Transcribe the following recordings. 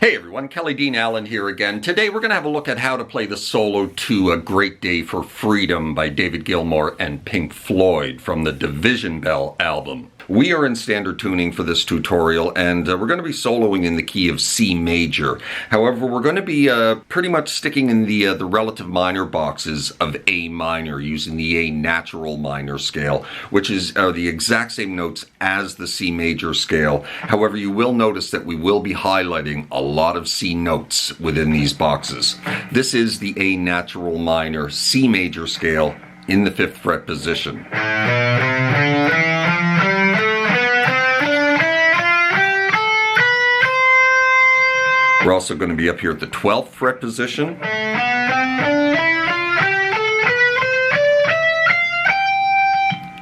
Hey everyone, Kelly Dean Allen here again. Today we're going to have a look at how to play the solo to A Great Day for Freedom by David Gilmour and Pink Floyd from the Division Bell album. We are in standard tuning for this tutorial, and we're going to be soloing in the key of C major. However, we're going to be pretty much sticking in the relative minor boxes of A minor using the A natural minor scale, which is the exact same notes as the C major scale. However, you will notice that we will be highlighting a lot of C notes within these boxes. This is the A natural minor C major scale in the 5th fret position. We're also going to be up here at the 12th fret position.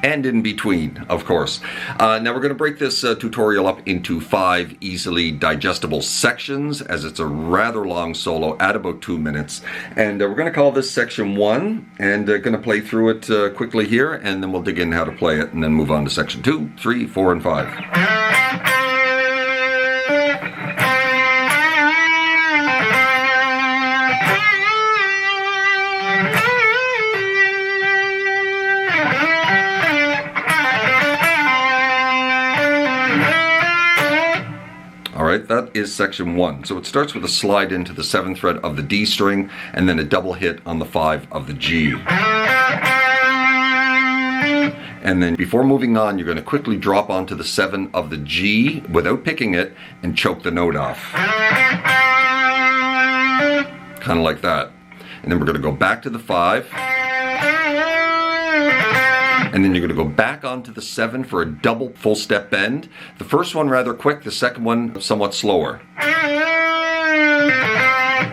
And in between, of course. Now we're going to break this tutorial up into 5 easily digestible sections, as it's a rather long solo at about 2 minutes. And we're going to call this section 1, and going to play through it quickly here, and then we'll dig in how to play it, and then move on to section 2, 3, 4, and 5. Alright, that is section 1. So it starts with a slide into the 7th fret of the D string, and then a double hit on the 5 of the G. And then before moving on, you're going to quickly drop onto the 7 of the G without picking it and choke the note off. Kind of like that. And then we're going to go back to the 5. And then you're going to go back onto the 7 for a double full step bend. The first one rather quick, the second one somewhat slower.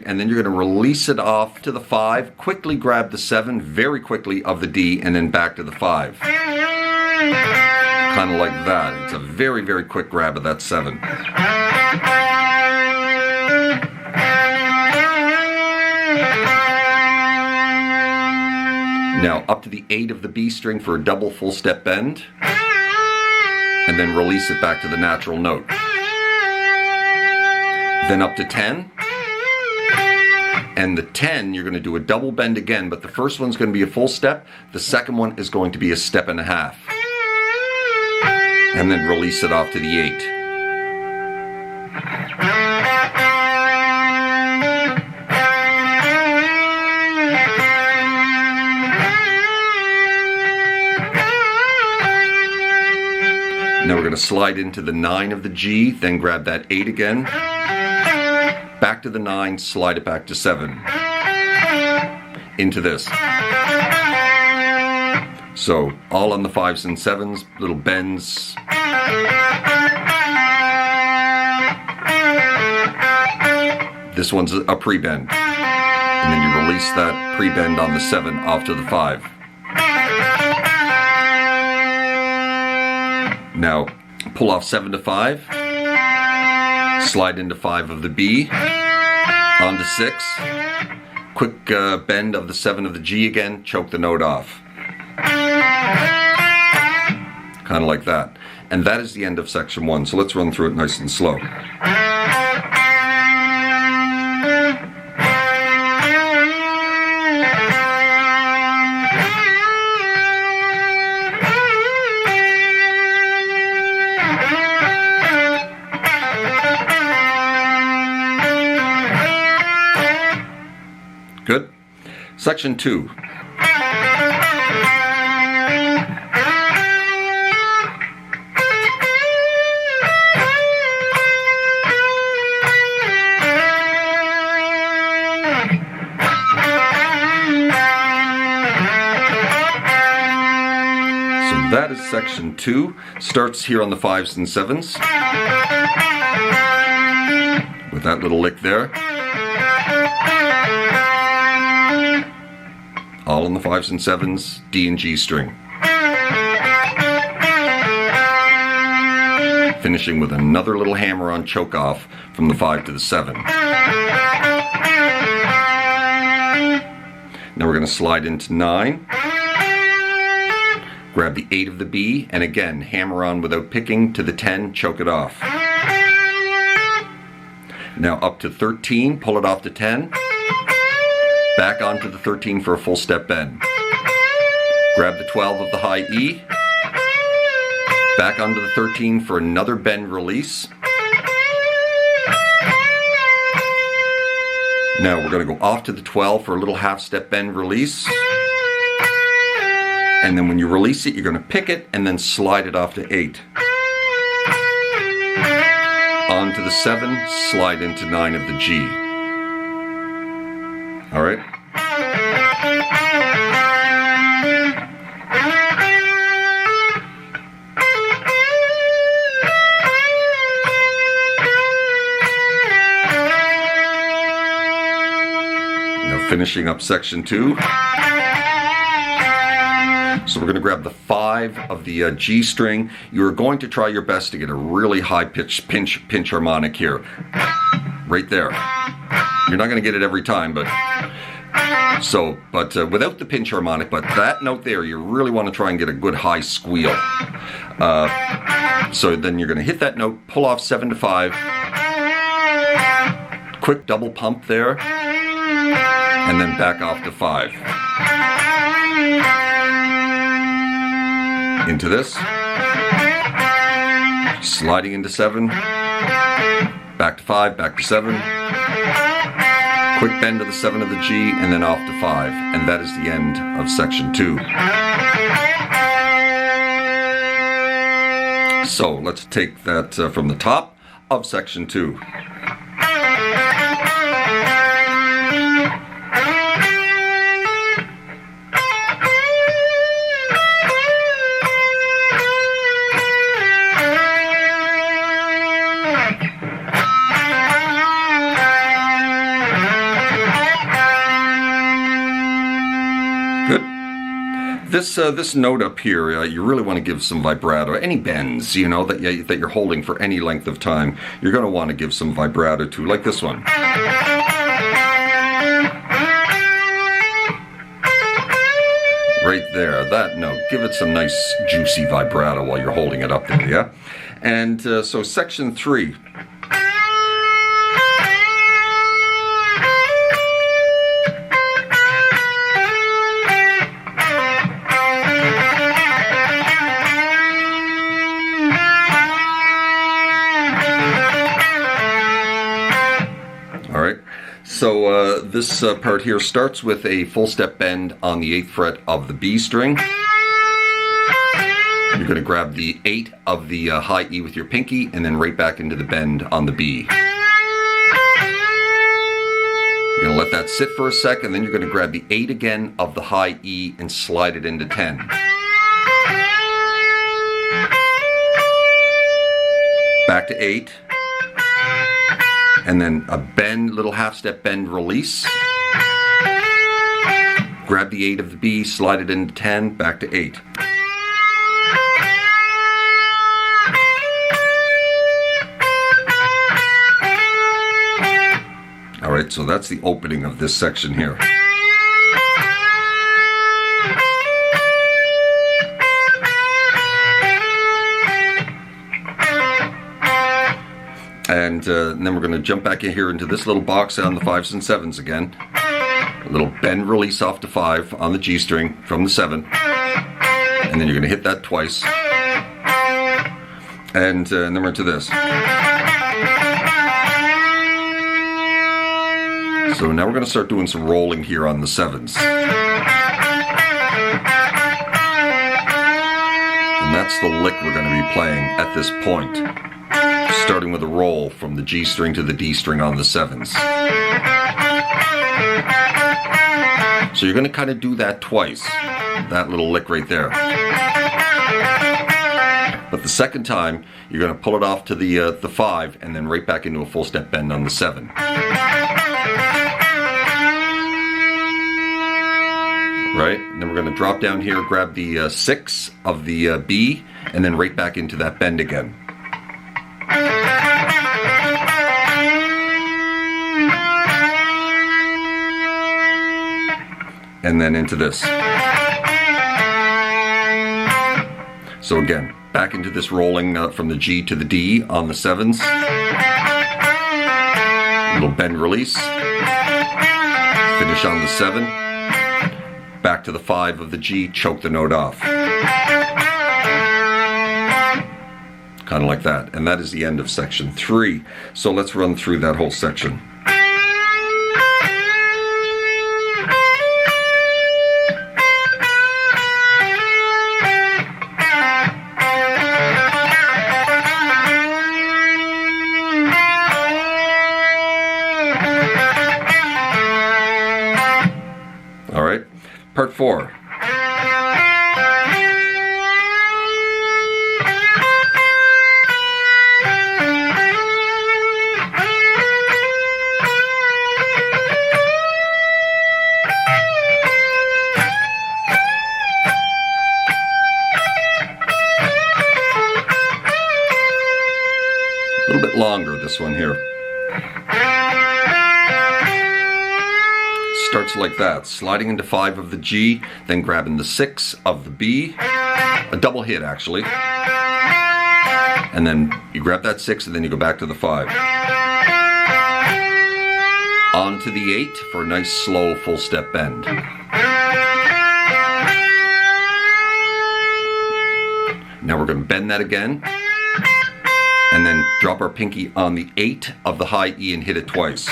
And then you're going to release it off to the 5, quickly grab the 7 very quickly of the D, and then back to the 5. Kind of like that. It's a very, very quick grab of that 7. Now up to the 8 of the B string for a double full step bend, and then release it back to the natural note. Then up to 10, and the 10 you're going to do a double bend again, but the first one's going to be a full step, the second one is going to be a step and a half, and then release it off to the 8. Now we're going to slide into the 9 of the G, then grab that 8 again, back to the 9, slide it back to 7, into this. So all on the 5s and 7s, little bends. This one's a pre-bend. And then you release that pre-bend on the 7 off to the 5. Now, pull off 7 to 5. Slide into 5 of the B. Onto 6. Quick bend of the 7 of the G again. Choke the note off. Kind of like that. And that is the end of section 1. So let's run through it nice and slow. Good. Section 2. That is section 2. Starts here on the 5s and 7s. With that little lick there. All on the 5s and 7s, D and G string. Finishing with another little hammer-on choke off from the 5 to the 7. Now we're going to slide into 9. Grab the 8 of the B, and again, hammer on without picking to the 10, choke it off. Now up to 13, pull it off to 10. Back onto the 13 for a full step bend. Grab the 12 of the high E. Back onto the 13 for another bend release. Now we're going to go off to the 12 for a little half step bend release. And then when you release it, you're going to pick it and then slide it off to 8. On to the 7, slide into 9 of the G. All right? Now finishing up section 2. So we're going to grab the 5 of the G string. You're going to try your best to get a really high pitch pinch harmonic here. Right there. You're not going to get it every time, but without the pinch harmonic, but that note there, you really want to try and get a good high squeal. So then you're going to hit that note, pull off 7 to 5. Quick double pump there. And then back off to 5. Into this, sliding into 7, back to 5, back to 7, quick bend to the 7 of the G, and then off to 5, and that is the end of section 2. So let's take that from the top of section 2. This note up here, you really want to give some vibrato. Any bends, you know, that you're holding for any length of time, you're going to want to give some vibrato to, like this one. Right there, that note. Give it some nice juicy vibrato while you're holding it up there, yeah? And so section 3. So this part here starts with a full step bend on the 8th fret of the B string. You're going to grab the 8 of the high E with your pinky and then right back into the bend on the B. You're going to let that sit for a second, then you're going to grab the 8 again of the high E and slide it into 10. Back to 8. And then a bend, little half step bend release. Grab the 8 of the B, slide it into 10, back to 8. Alright, so that's the opening of this section here. And then we're going to jump back in here into this little box on the 5s and 7s again. A little bend release off to 5 on the G string from the 7. And then you're going to hit that twice. And then we're into this. So now we're going to start doing some rolling here on the 7s. And that's the lick we're going to be playing at this point. Starting with a roll from the G string to the D string on the 7s. So you're going to kind of do that twice. That little lick right there. But the second time, you're going to pull it off to the 5 and then right back into a full step bend on the 7. Right? And then we're going to drop down here, grab the 6 of the B, and then right back into that bend again. And then into this. So again, back into this rolling from the G to the D on the 7s. Little bend release. Finish on the 7. Back to the 5 of the G, choke the note off. Kind of like that. And that is the end of section 3. So let's run through that whole section. All right, part 4. A little bit longer, this one here. Starts like that, sliding into 5 of the G, then grabbing the 6 of the B, a double hit actually, and then you grab that 6 and then you go back to the 5. On to the 8 for a nice slow full step bend. Now we're going to bend that again, and then drop our pinky on the 8 of the high E and hit it twice.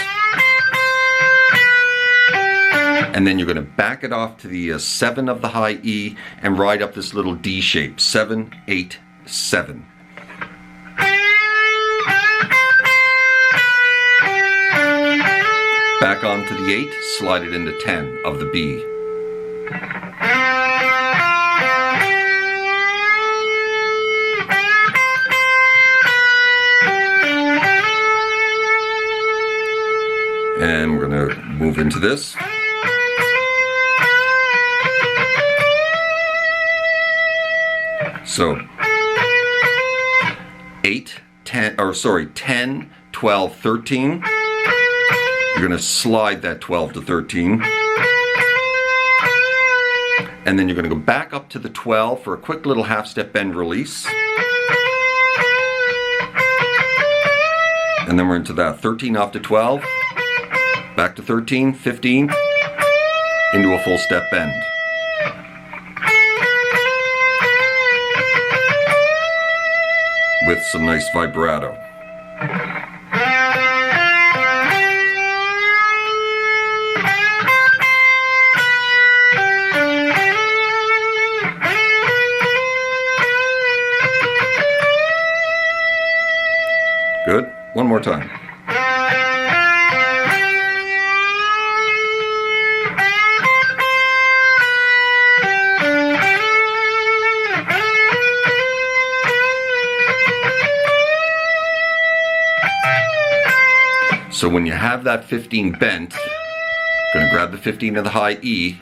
And then you're going to back it off to the 7 of the high E and ride up this little D shape. 7, 8, 7. Back onto the 8, slide it into 10 of the B. And we're going to move into this. So 10, 12, 13. You're going to slide that 12 to 13. And then you're going to go back up to the 12 for a quick little half step bend release. And then we're into that 13 off to 12. Back to 13, 15, into a full step bend. With some nice vibrato. Good. One more time. So when you have that 15 bent, going to grab the 15 of the high E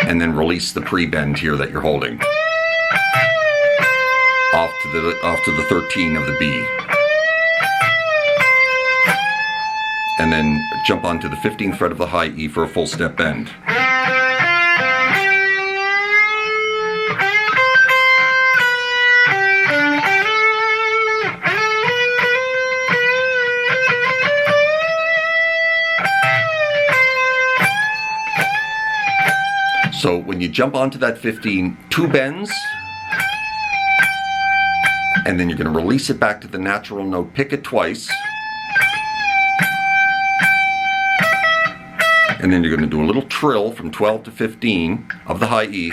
and then release the pre-bend here that you're holding off to the 13 of the B. And then jump onto the 15th fret of the high E for a full step bend. So when you jump onto that 15, 2 bends, and then you're going to release it back to the natural note, pick it twice, and then you're going to do a little trill from 12 to 15 of the high E,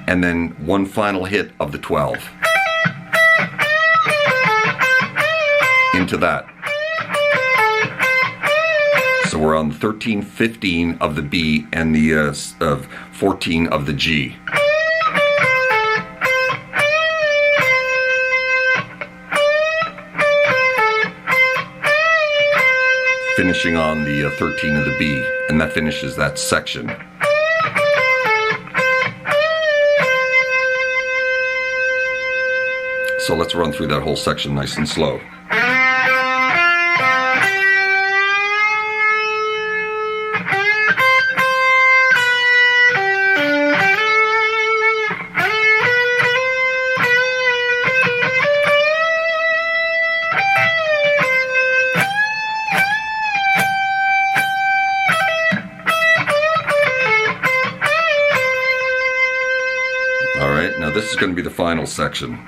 and then one final hit of the 12 into that. So we're on 13, 15 of the B and the 14 of the G. Finishing on the 13 of the B, and that finishes that section. So let's run through that whole section nice and slow. Alright, now this is going to be the final section.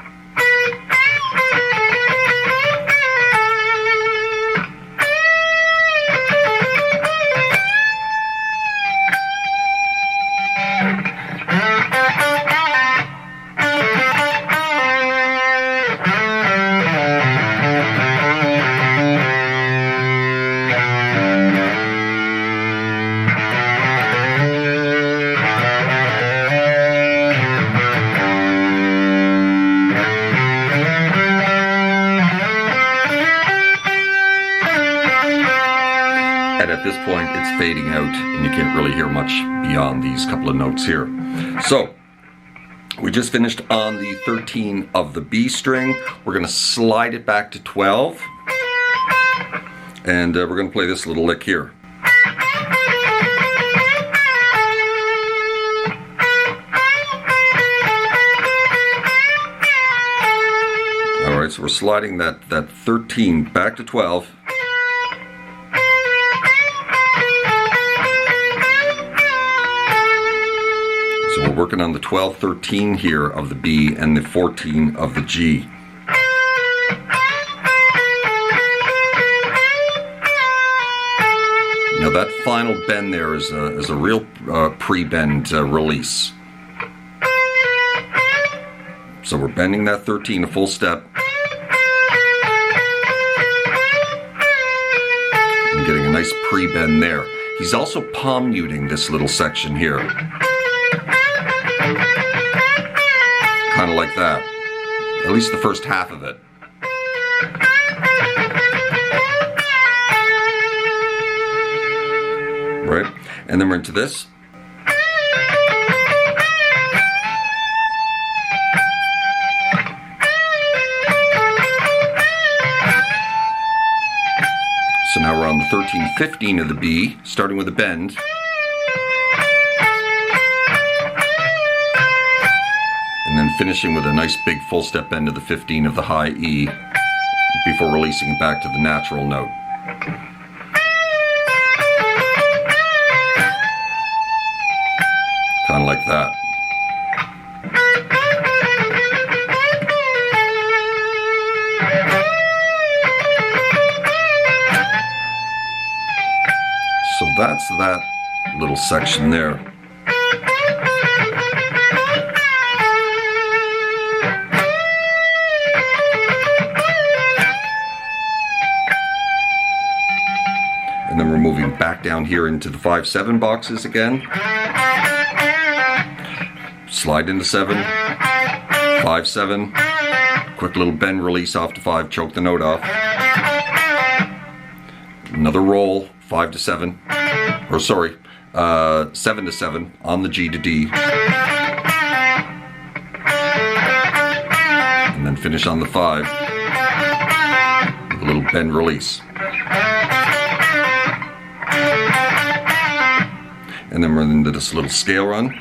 And at this point it's fading out and you can't really hear much beyond these couple of notes here. So we just finished on the 13 of the B string. We're going to slide it back to 12 and we're going to play this little lick here. Alright, so we're sliding that 13 back to 12. So we're working on the 12, 13 here of the B and the 14 of the G. Now that final bend there is a real pre-bend release. So we're bending that 13 a full step and getting a nice pre-bend there. He's also palm muting this little section here. Kind of like that. At least the first half of it. Right? And then we're into this. So now we're on the 13, 15 of the B, starting with a bend. And then finishing with a nice big full step bend of the 15 of the high E before releasing it back to the natural note. Kind of like that. So that's that little section there. And then we're moving back down here into the 5/7 boxes again. Slide into 7, 5/7, quick little bend release off to 5, choke the note off. Another roll, 5 to 7, or sorry, 7 to 7 on the G to D. And then finish on the 5 with a little bend release. And then we're into this little scale run.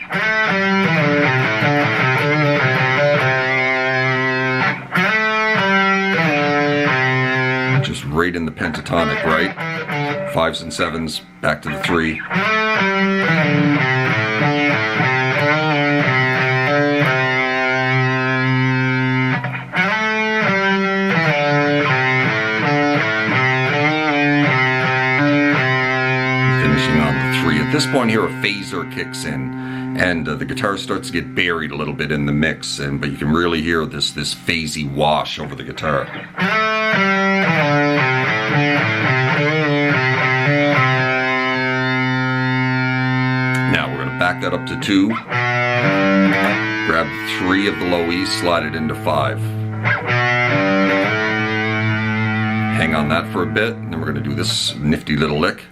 Just right in the pentatonic, right? 5s and 7s, back to the 3. Finishing on the 3. At this point here, a phaser kicks in, and the guitar starts to get buried a little bit in the mix, but you can really hear this phasey wash over the guitar. Now we're going to back that up to 2, grab 3 of the low E, slide it into 5. Hang on that for a bit, and then we're going to do this nifty little lick.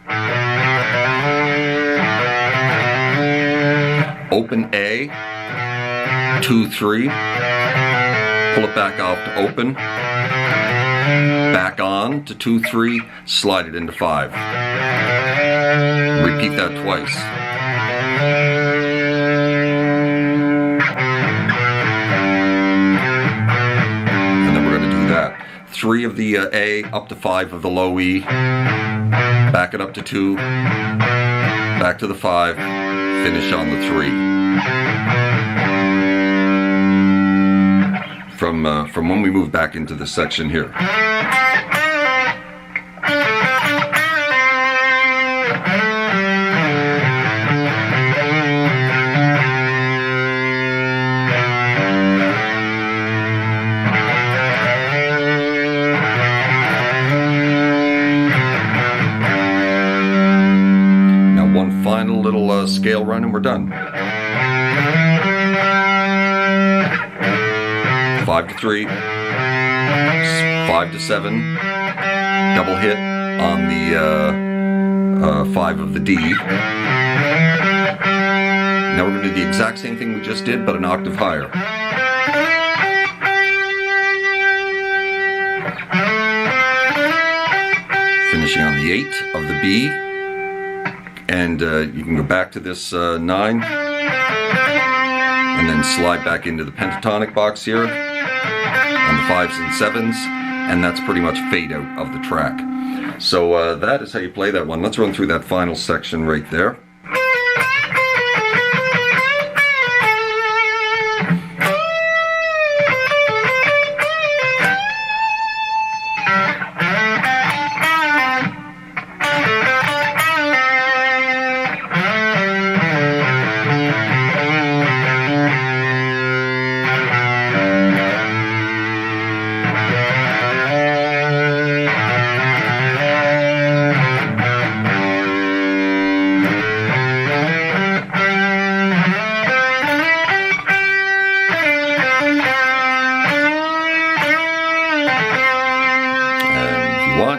Open A, 2, 3, pull it back off to open, back on to 2, 3, slide it into 5. Repeat that twice. And then we're going to do that. 3 of the A up to 5 of the low E, back it up to 2, back to the 5, finish on the 3. From when we move back into this section here. Now one final little scale run and we're done. 5 to 3, 5 to 7, double hit on the 5 of the D. Now we're going to do the exact same thing we just did, but an octave higher. Finishing on the 8 of the B, and you can go back to this 9, and then slide back into the pentatonic box here on the 5s and 7s, and that's pretty much fade out of the track. So that is how you play that one. Let's run through that final section right there.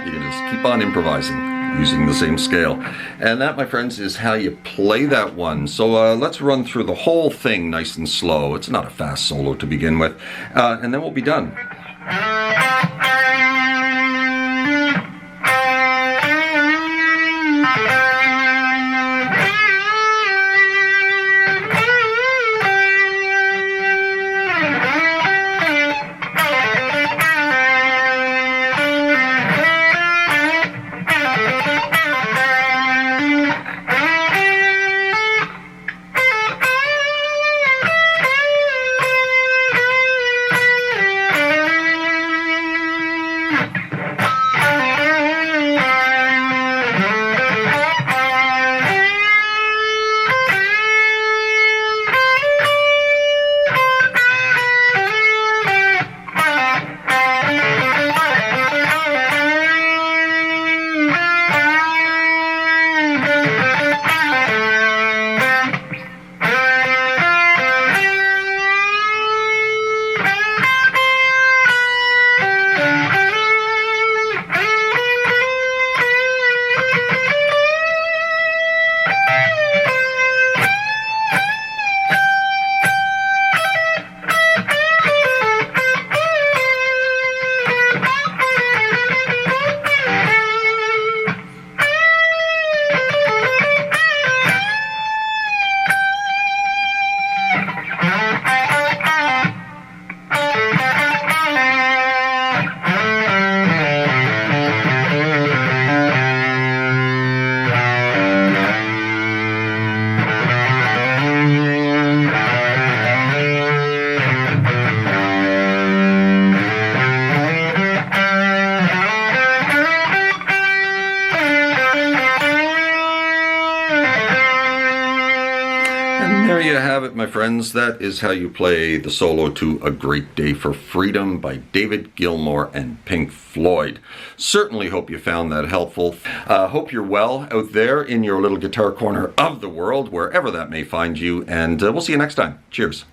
You can just keep on improvising using the same scale. And that, my friends, is how you play that one. So let's run through the whole thing nice and slow. It's not a fast solo to begin with, and then we'll be done. you have it, my friends. That is how you play the solo to A Great Day for Freedom by David Gilmour and Pink Floyd. Certainly hope you found that helpful. Hope you're well out there in your little guitar corner of the world, wherever that may find you, and we'll see you next time. Cheers.